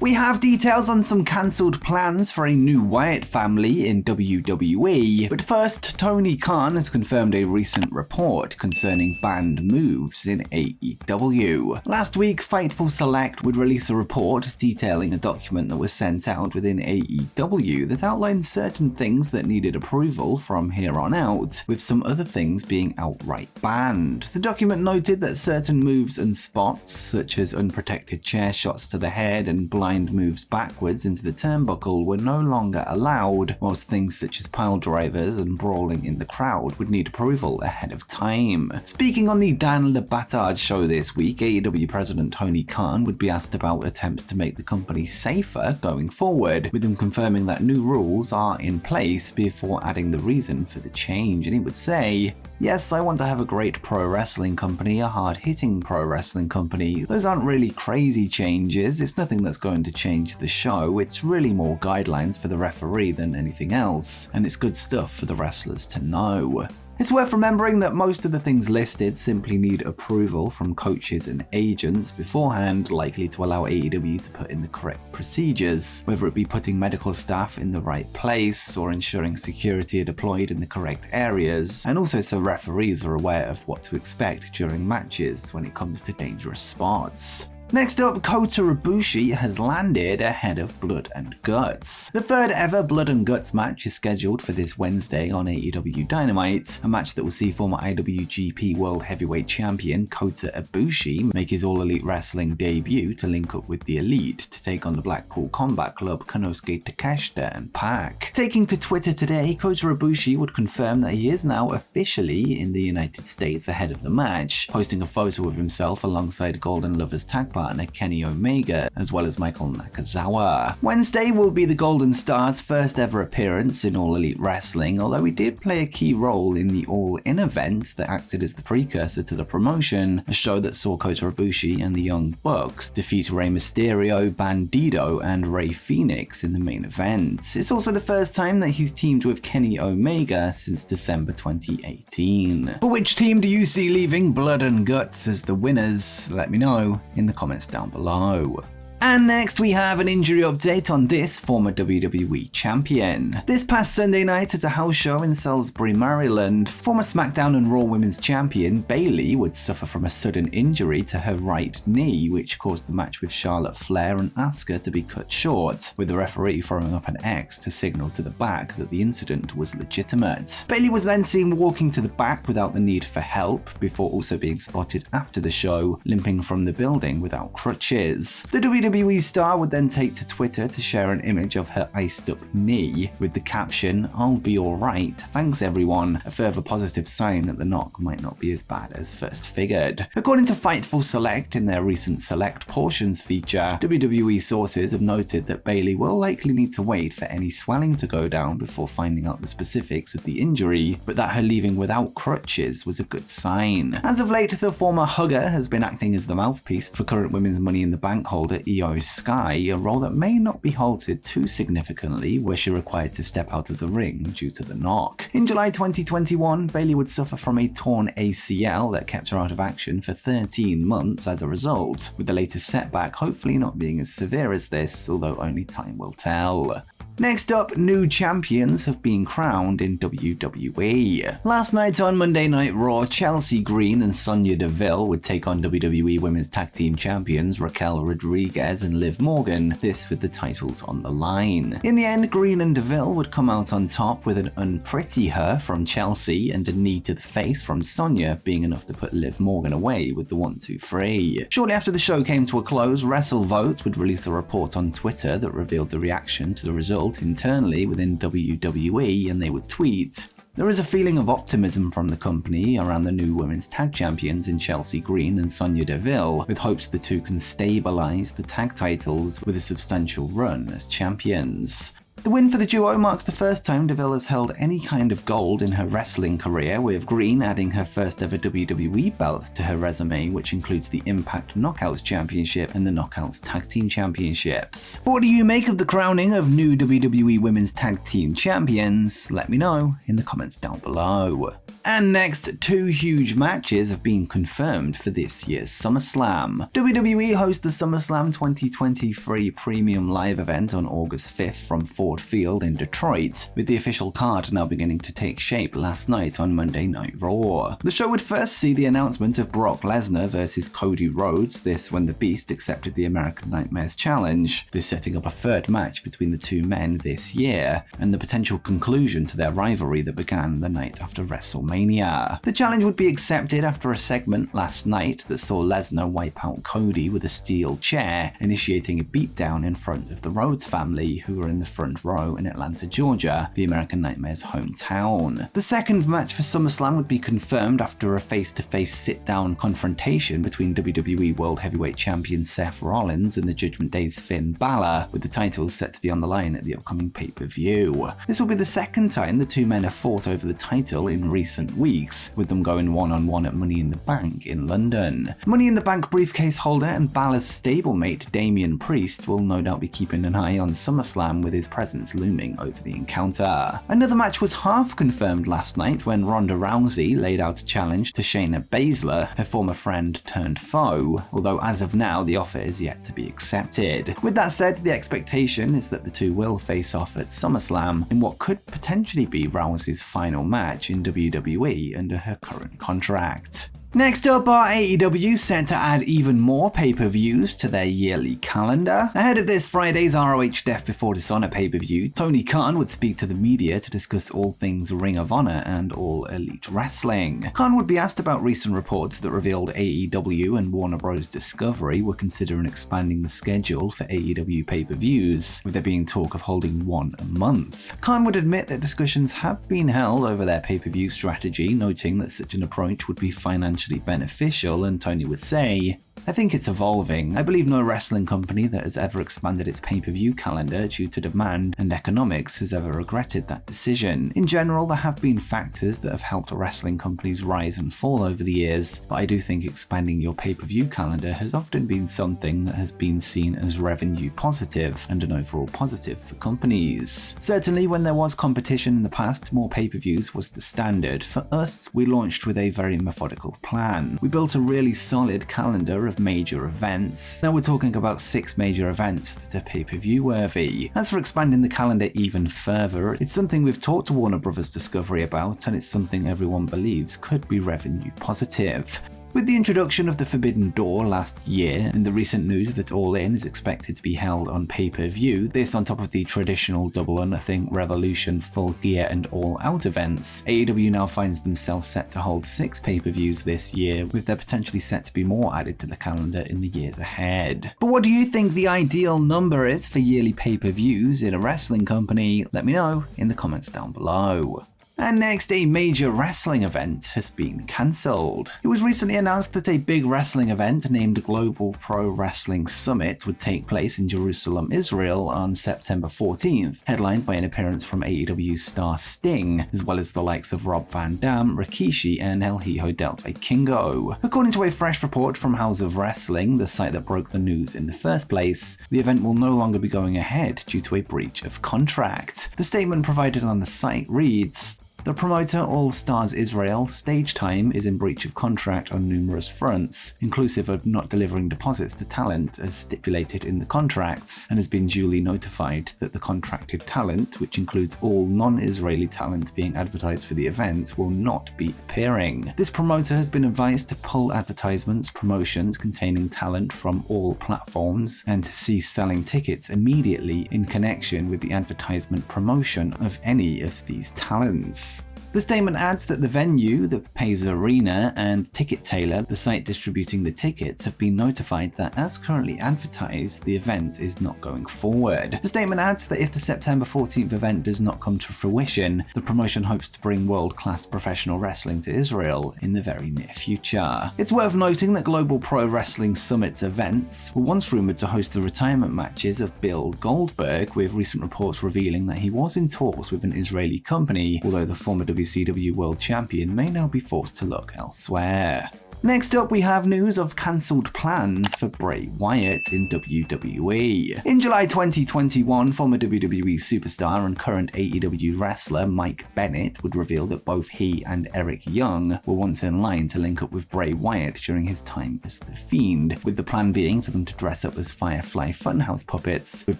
We have details on some cancelled plans for a new Wyatt family in WWE, but first, Tony Khan has confirmed a recent report concerning banned moves in AEW. Last week, Fightful Select would release a report detailing a document that was sent out within AEW that outlined certain things that needed approval from here on out, with some other things being outright banned. The document noted that certain moves and spots, such as unprotected chair shots to the head and blind moves backwards into the turnbuckle, were no longer allowed, whilst things such as pile drivers and brawling in the crowd would need approval ahead of time. Speaking on the Dan Le Batard show this week, AEW President Tony Khan would be asked about attempts to make the company safer going forward, with him confirming that new rules are in place before adding the reason for the change, and he would say, "Yes, I want to have a great pro wrestling company, a hard-hitting pro wrestling company. Those aren't really crazy changes, it's nothing that's going to change the show, it's really more guidelines for the referee than anything else, and it's good stuff for the wrestlers to know." It's worth remembering that most of the things listed simply need approval from coaches and agents beforehand, likely to allow AEW to put in the correct procedures, whether it be putting medical staff in the right place or ensuring security are deployed in the correct areas, and also so referees are aware of what to expect during matches when it comes to dangerous spots. Next up, Kota Ibushi has landed ahead of Blood and Guts. The third ever Blood and Guts match is scheduled for this Wednesday on AEW Dynamite, a match that will see former IWGP World Heavyweight Champion Kota Ibushi make his All Elite Wrestling debut to link up with the Elite to take on the Blackpool Combat Club, Konosuke Takeshita and Pac. Taking to Twitter today, Kota Ibushi would confirm that he is now officially in the United States ahead of the match, posting a photo of himself alongside Golden Lovers tag partner Kenny Omega, as well as Michael Nakazawa. Wednesday will be the Golden Star's first ever appearance in All Elite Wrestling, although he did play a key role in the All In event that acted as the precursor to the promotion, a show that saw Kota Ibushi and the Young Bucks defeat Rey Mysterio, Bandido, and Rey Fenix in the main event. It's also the first time that he's teamed with Kenny Omega since December 2018. But which team do you see leaving Blood and Guts as the winners? Let me know in the comments down below. And next we have an injury update on this former WWE champion. This past Sunday night at a house show in Salisbury, Maryland, former SmackDown and Raw Women's Champion Bayley would suffer from a sudden injury to her right knee, which caused the match with Charlotte Flair and Asuka to be cut short, with the referee throwing up an X to signal to the back that the incident was legitimate. Bayley was then seen walking to the back without the need for help, before also being spotted after the show, limping from the building without crutches. The WWE star would then take to Twitter to share an image of her iced up knee with the caption, "I'll be alright, thanks everyone," a further positive sign that the knock might not be as bad as first figured. According to Fightful Select in their recent Select Portions feature, WWE sources have noted that Bayley will likely need to wait for any swelling to go down before finding out the specifics of the injury, but that her leaving without crutches was a good sign. As of late, the former hugger has been acting as the mouthpiece for current Women's Money in the Bank holder Io Sky, a role that may not be halted too significantly were she required to step out of the ring due to the knock. In July 2021, Bayley would suffer from a torn ACL that kept her out of action for 13 months as a result, with the latest setback hopefully not being as severe as this, although only time will tell. Next up, new champions have been crowned in WWE. Last night on Monday Night Raw, Chelsea Green and Sonya Deville would take on WWE Women's Tag Team Champions Raquel Rodriguez and Liv Morgan, this with the titles on the line. In the end, Green and Deville would come out on top with an unpretty her from Chelsea and a knee to the face from Sonya being enough to put Liv Morgan away with the 1-2-3. Shortly after the show came to a close, WrestleVote would release a report on Twitter that revealed the reaction to the result internally within WWE, and they would tweet, "There is a feeling of optimism from the company around the new women's tag champions in Chelsea Green and Sonya Deville, with hopes the two can stabilize the tag titles with a substantial run as champions." The win for the duo marks the first time Deville has held any kind of gold in her wrestling career, with Green adding her first ever WWE belt to her resume, which includes the Impact Knockouts Championship and the Knockouts Tag Team Championships. What do you make of the crowning of new WWE Women's Tag Team Champions? Let me know in the comments down below. And next, 2 huge matches have been confirmed for this year's SummerSlam. WWE hosts the SummerSlam 2023 Premium Live event on August 5th from Ford Field in Detroit, with the official card now beginning to take shape last night on Monday Night Raw. The show would first see the announcement of Brock Lesnar versus Cody Rhodes, this when the Beast accepted the American Nightmare's challenge, this setting up a third match between the two men this year, and the potential conclusion to their rivalry that began the night after WrestleMania. The challenge would be accepted after a segment last night that saw Lesnar wipe out Cody with a steel chair, initiating a beatdown in front of the Rhodes family, who were in the front row in Atlanta, Georgia, the American Nightmare's hometown. The second match for SummerSlam would be confirmed after a face-to-face sit-down confrontation between WWE World Heavyweight Champion Seth Rollins and the Judgment Day's Finn Balor, with the titles set to be on the line at the upcoming pay-per-view. This will be the second time the two men have fought over the title in recent weeks, with them going one-on-one at Money in the Bank in London. Money in the Bank briefcase holder and Balor's stablemate Damian Priest will no doubt be keeping an eye on SummerSlam, with his presence looming over the encounter. Another match was half confirmed last night when Ronda Rousey laid out a challenge to Shayna Baszler, her former friend turned foe, although as of now the offer is yet to be accepted. With that said, the expectation is that the two will face off at SummerSlam in what could potentially be Rousey's final match in WWE under her current contract. Next up are AEW set to add even more pay-per-views to their yearly calendar. Ahead of this Friday's ROH Death Before Dishonor pay-per-view, Tony Khan would speak to the media to discuss all things Ring of Honor and all Elite Wrestling. Khan would be asked about recent reports that revealed AEW and Warner Bros. Discovery were considering expanding the schedule for AEW pay-per-views, with there being talk of holding one a month. Khan would admit that discussions have been held over their pay-per-view strategy, noting that such an approach would be financially beneficial, and Tony would say, "I think it's evolving. I believe no wrestling company that has ever expanded its pay-per-view calendar due to demand and economics has ever regretted that decision. In general, there have been factors that have helped wrestling companies rise and fall over the years, but I do think expanding your pay-per-view calendar has often been something that has been seen as revenue positive and an overall positive for companies. Certainly, when there was competition in the past, more pay-per-views was the standard. For us, we launched with a very methodical plan. We built a really solid calendar of major events. Now we're talking about 6 major events that are pay-per-view worthy. As for expanding the calendar even further, it's something we've talked to Warner Bros. Discovery about, and it's something everyone believes could be revenue positive. With the introduction of the Forbidden Door last year, and the recent news that All In is expected to be held on pay-per-view, this on top of the traditional Double or Nothing, Revolution, Full Gear and All Out events, AEW now finds themselves set to hold 6 pay-per-views this year, with there potentially set to be more added to the calendar in the years ahead. But what do you think the ideal number is for yearly pay-per-views in a wrestling company? Let me know in the comments down below. And next, a major wrestling event has been cancelled. It was recently announced that a big wrestling event named Global Pro-Wrestling Summit would take place in Jerusalem, Israel on September 14th, headlined by an appearance from AEW star Sting, as well as the likes of Rob Van Dam, Rikishi, and El Hijo del Vikingo. According to a fresh report from House of Wrestling, the site that broke the news in the first place, the event will no longer be going ahead due to a breach of contract. The statement provided on the site reads, "The promoter All Stars Israel stage time is in breach of contract on numerous fronts, inclusive of not delivering deposits to talent as stipulated in the contracts, and has been duly notified that the contracted talent, which includes all non-Israeli talent being advertised for the event, will not be appearing. This promoter has been advised to pull advertisements, promotions containing talent from all platforms, and to cease selling tickets immediately in connection with the advertisement promotion of any of these talents." The statement adds that the venue, the Pace Arena, and Ticket Tailor, the site distributing the tickets, have been notified that as currently advertised, the event is not going forward. The statement adds that if the September 14th event does not come to fruition, the promotion hopes to bring world-class professional wrestling to Israel in the very near future. It's worth noting that Global Pro Wrestling Summit's events were once rumored to host the retirement matches of Bill Goldberg, with recent reports revealing that he was in talks with an Israeli company, although the former WCW World Champion may now be forced to look elsewhere. Next up, we have news of cancelled plans for Bray Wyatt in WWE. In July 2021, former WWE superstar and current AEW wrestler Mike Bennett would reveal that both he and Eric Young were once in line to link up with Bray Wyatt during his time as The Fiend, with the plan being for them to dress up as Firefly Funhouse puppets, with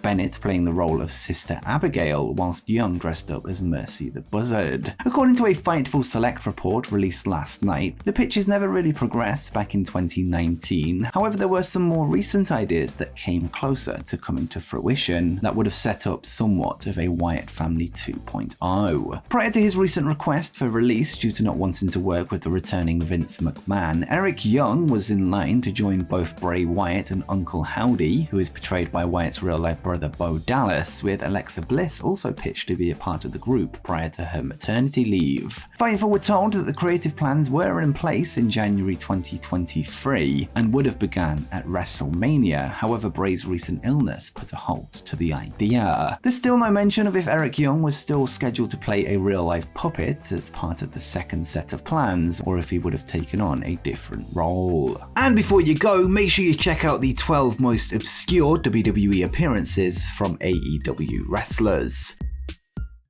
Bennett playing the role of Sister Abigail, whilst Young dressed up as Mercy the Buzzard. According to a Fightful Select report released last night, the pitches never really progressed back in 2019. However, there were some more recent ideas that came closer to coming to fruition that would have set up somewhat of a Wyatt Family 2.0. Prior to his recent request for release due to not wanting to work with the returning Vince McMahon, Eric Young was in line to join both Bray Wyatt and Uncle Howdy, who is portrayed by Wyatt's real-life brother Bo Dallas, with Alexa Bliss also pitched to be a part of the group prior to her maternity leave. Fightful were told that the creative plans were in place in January 2023 and would have begun at WrestleMania. However, Bray's recent illness put a halt to the idea. There's still no mention of if Eric Young was still scheduled to play a real-life puppet as part of the second set of plans, or if he would have taken on a different role. And before you go, make sure you check out the 12 most obscure WWE appearances from AEW wrestlers.